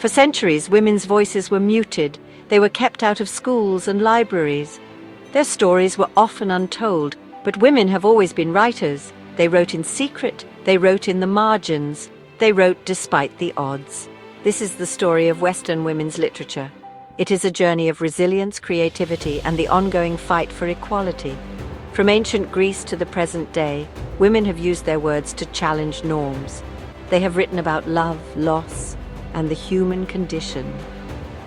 For centuries, women's voices were muted. They were kept out of schools and libraries. Their stories were often untold, but women have always been writers. They wrote in secret, they wrote in the margins, they wrote despite the odds. This is the story of Western women's literature. It is a journey of resilience, creativity, and the ongoing fight for equality. From ancient Greece to the present day, women have used their words to challenge norms. They have written about love, loss, and the human condition.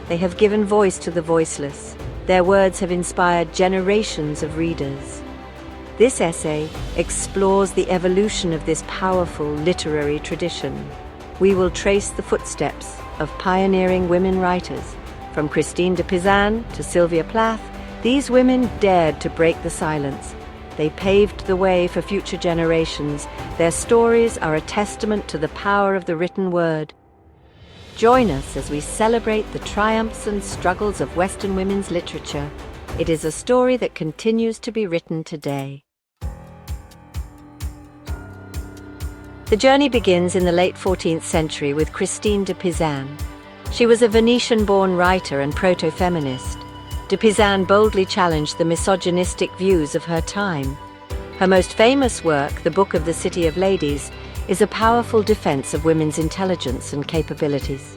They have given voice to the voiceless. Their words have inspired generations of readers. This essay explores the evolution of this powerful literary tradition. We will trace the footsteps of pioneering women writers. From Christine de Pizan to Sylvia Plath, these women dared to break the silence. They paved the way for future generations. Their stories are a testament to the power of the written word. Join us as we celebrate the triumphs and struggles of Western women's literature. It is a story that continues to be written today. The journey begins in the late 14th century with Christine de Pizan. She was a Venetian-born writer and proto-feminist. De Pizan boldly challenged the misogynistic views of her time. Her most famous work, The Book of the City of Ladies, is a powerful defense of women's intelligence and capabilities.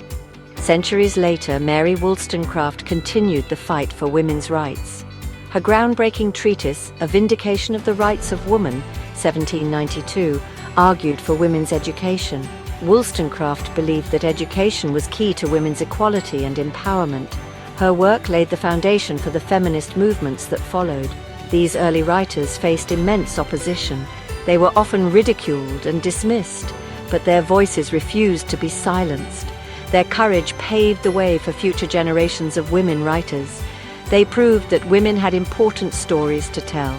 Centuries later, Mary Wollstonecraft continued the fight for women's rights. Her groundbreaking treatise, A Vindication of the Rights of Woman, 1792, argued for women's education. Wollstonecraft believed that education was key to women's equality and empowerment. Her work laid the foundation for the feminist movements that followed. These early writers faced immense opposition. They were often ridiculed and dismissed, but their voices refused to be silenced. Their courage paved the way for future generations of women writers. They proved that women had important stories to tell.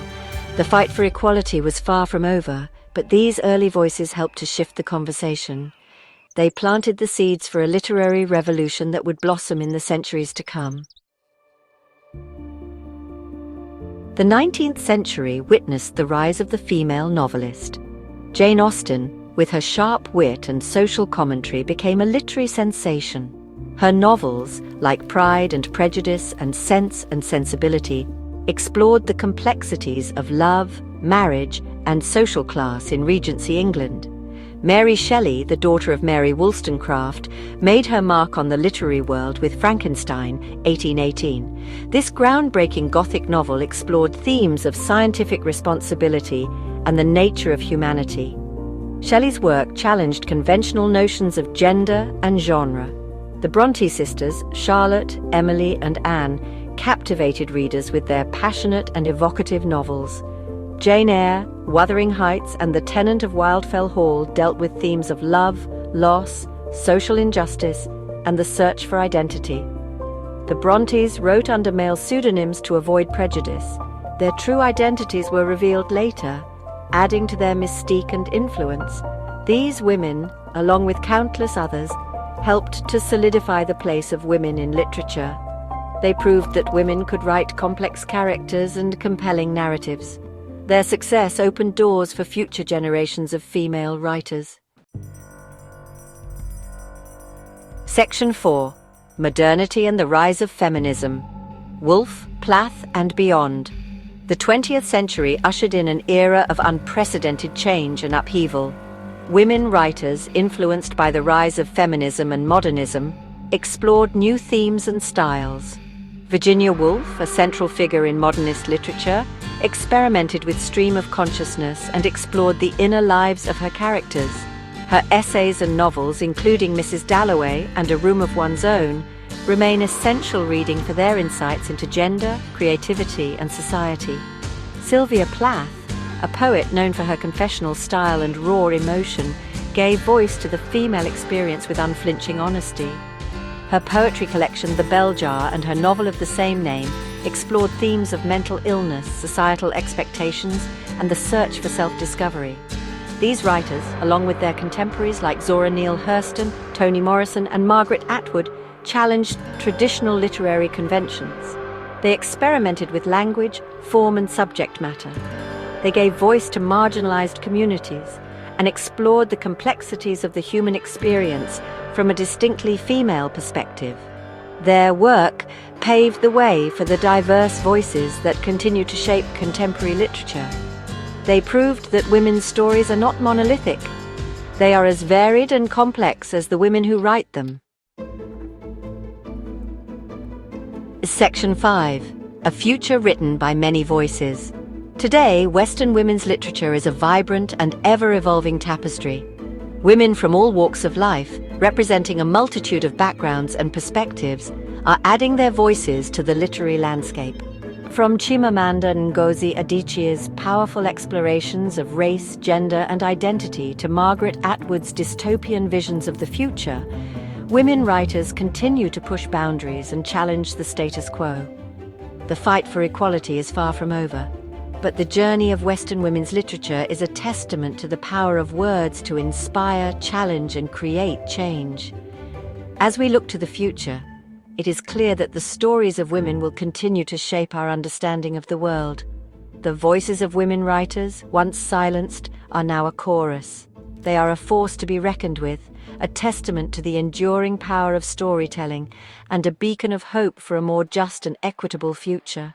The fight for equality was far from over, but these early voices helped to shift the conversation. They planted the seeds for a literary revolution that would blossom in the centuries to come. The 19th century witnessed the rise of the female novelist. Jane Austen, with her sharp wit and social commentary, became a literary sensation. Her novels, like Pride and Prejudice and Sense and Sensibility, explored the complexities of love, marriage, and social class in Regency England. Mary Shelley, the daughter of Mary Wollstonecraft, made her mark on the literary world with Frankenstein, 1818. This groundbreaking Gothic novel explored themes of scientific responsibility and the nature of humanity. Shelley's work challenged conventional notions of gender and genre. The Bronte sisters, Charlotte, Emily, and Anne, captivated readers with their passionate and evocative novels. Jane Eyre, Wuthering Heights, and The Tenant of Wildfell Hall dealt with themes of love, loss, social injustice, and the search for identity. The Brontes wrote under male pseudonyms to avoid prejudice. Their true identities were revealed later, adding to their mystique and influence. These women, along with countless others, helped to solidify the place of women in literature. They proved that women could write complex characters and compelling narratives. Their success opened doors for future generations of female writers. Section 4. Modernity and the Rise of Feminism. Woolf, Plath, and Beyond. The 20th century ushered in an era of unprecedented change and upheaval. Women writers, influenced by the rise of feminism and modernism, explored new themes and styles. Virginia Woolf, a central figure in modernist literature, experimented with stream of consciousness and explored the inner lives of her characters. Her essays and novels, including Mrs. Dalloway and A Room of One's Own, remain essential reading for their insights into gender, creativity, and society. Sylvia Plath, a poet known for her confessional style and raw emotion, gave voice to the female experience with unflinching honesty. Her poetry collection, The Bell Jar, and her novel of the same name explored themes of mental illness, societal expectations, and the search for self-discovery. These writers, along with their contemporaries like Zora Neale Hurston, Toni Morrison, and Margaret Atwood, challenged traditional literary conventions. They experimented with language, form, and subject matter. They gave voice to marginalized communities and explored the complexities of the human experience from a distinctly female perspective. Their work paved the way for the diverse voices that continue to shape contemporary literature. They proved that women's stories are not monolithic. They are as varied and complex as the women who write them. Section 5. A future written by many voices. Today, Western women's literature is a vibrant and ever-evolving tapestry. Women from all walks of life, representing a multitude of backgrounds and perspectives, are adding their voices to the literary landscape. From Chimamanda Ngozi Adichie's powerful explorations of race, gender, and identity to Margaret Atwood's dystopian visions of the future, women writers continue to push boundaries and challenge the status quo. The fight for equality is far from over, but the journey of Western women's literature is a testament to the power of words to inspire, challenge, and create change. As we look to the future, it is clear that the stories of women will continue to shape our understanding of the world. The voices of women writers, once silenced, are now a chorus. They are a force to be reckoned with, a testament to the enduring power of storytelling, and a beacon of hope for a more just and equitable future.